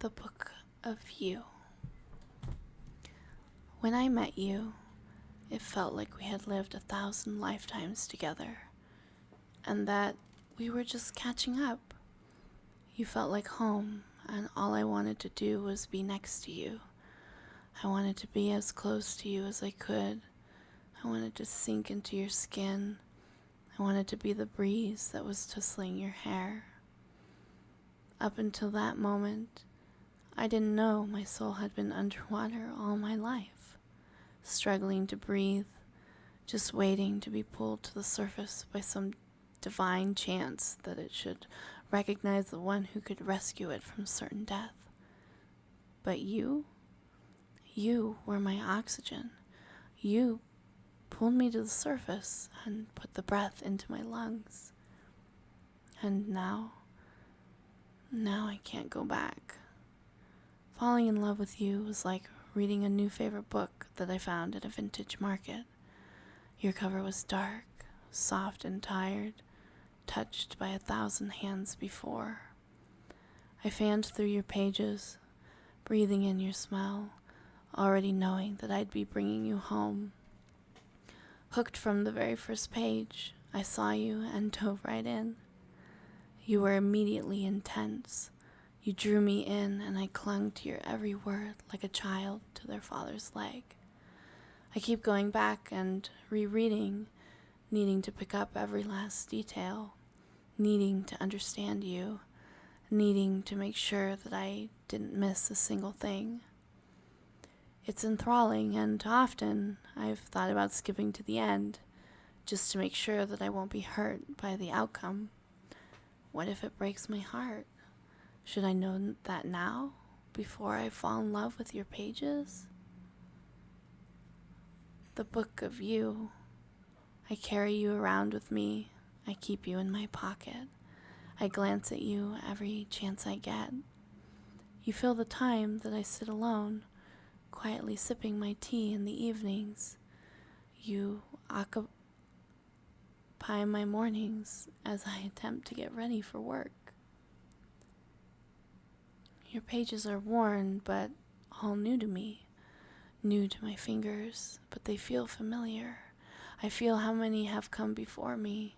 The Book of You. When I met you, it felt like we had lived 1,000 lifetimes together, and that we were just catching up. You felt like home, and all I wanted to do was be next to you. I wanted to be as close to you as I could. I wanted to sink into your skin. I wanted to be the breeze that was tussling your hair. Up until that moment, I didn't know my soul had been underwater all my life, struggling to breathe, just waiting to be pulled to the surface by some divine chance that it should recognize the one who could rescue it from certain death. But you were my oxygen. You pulled me to the surface and put the breath into my lungs. And now I can't go back. Falling in love with you was like reading a new favorite book that I found at a vintage market. Your cover was dark, soft and tired, touched by 1,000 hands before. I fanned through your pages, breathing in your smell, already knowing that I'd be bringing you home. Hooked from the very first page, I saw you and dove right in. You were immediately intense. You drew me in, and I clung to your every word like a child to their father's leg. I keep going back and rereading, needing to pick up every last detail, needing to understand you, needing to make sure that I didn't miss a single thing. It's enthralling, and often I've thought about skipping to the end, just to make sure that I won't be hurt by the outcome. What if it breaks my heart? Should I know that now, before I fall in love with your pages? The Book of You. I carry you around with me. I keep you in my pocket. I glance at you every chance I get. You fill the time that I sit alone, quietly sipping my tea in the evenings. You occupy my mornings as I attempt to get ready for work. Your pages are worn, but all new to me, new to my fingers, but they feel familiar. I feel how many have come before me,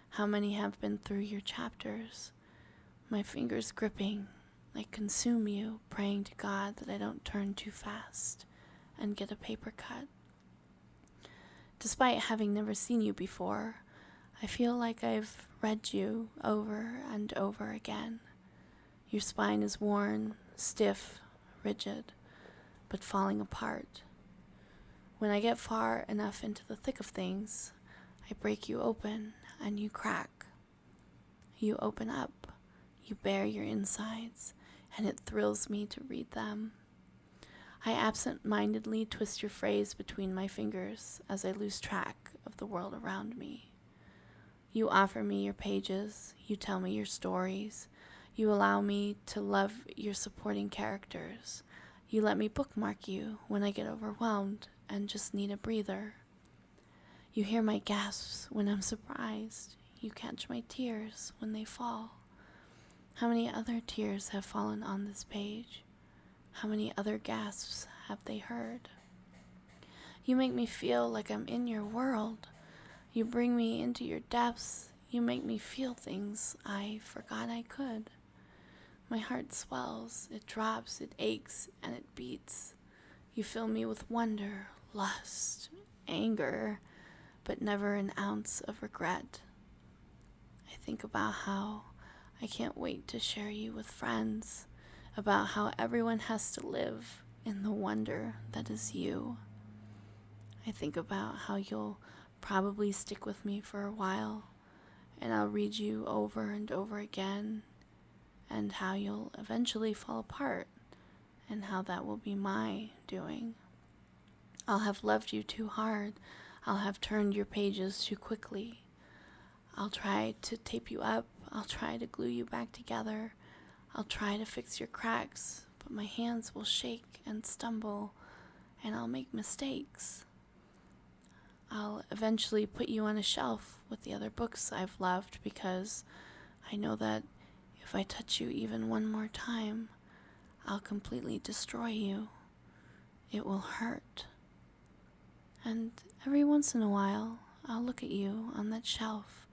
how many have been through your chapters. My fingers gripping, I consume you, praying to God that I don't turn too fast and get a paper cut. Despite having never seen you before, I feel like I've read you over and over again. Your spine is worn, stiff, rigid, but falling apart. When I get far enough into the thick of things, I break you open and you crack. You open up, you bare your insides, and it thrills me to read them. I absent-mindedly twist your phrase between my fingers as I lose track of the world around me. You offer me your pages, you tell me your stories, you allow me to love your supporting characters. You let me bookmark you when I get overwhelmed and just need a breather. You hear my gasps when I'm surprised. You catch my tears when they fall. How many other tears have fallen on this page? How many other gasps have they heard? You make me feel like I'm in your world. You bring me into your depths. You make me feel things I forgot I could. My heart swells, it drops, it aches, and it beats. You fill me with wonder, lust, anger, but never an ounce of regret. I think about how I can't wait to share you with friends, about how everyone has to live in the wonder that is you. I think about how you'll probably stick with me for a while, and I'll read you over and over again, and how you'll eventually fall apart, and how that will be my doing. I'll have loved you too hard. I'll have turned your pages too quickly. I'll try to tape you up. I'll try to glue you back together. I'll try to fix your cracks, but my hands will shake and stumble, and I'll make mistakes. I'll eventually put you on a shelf with the other books I've loved, because I know that if I touch you even one more time, I'll completely destroy you. It will hurt. And every once in a while, I'll look at you on that shelf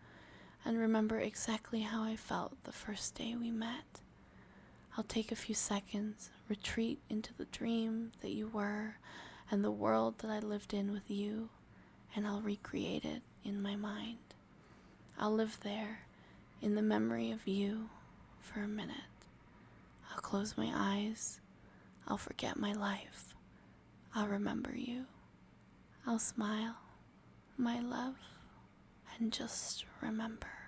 and remember exactly how I felt the first day we met. I'll take a few seconds, retreat into the dream that you were and the world that I lived in with you, and I'll recreate it in my mind. I'll live there in the memory of you for a minute. I'll close my eyes. I'll forget my life. I'll remember you. I'll smile, my love, and just remember.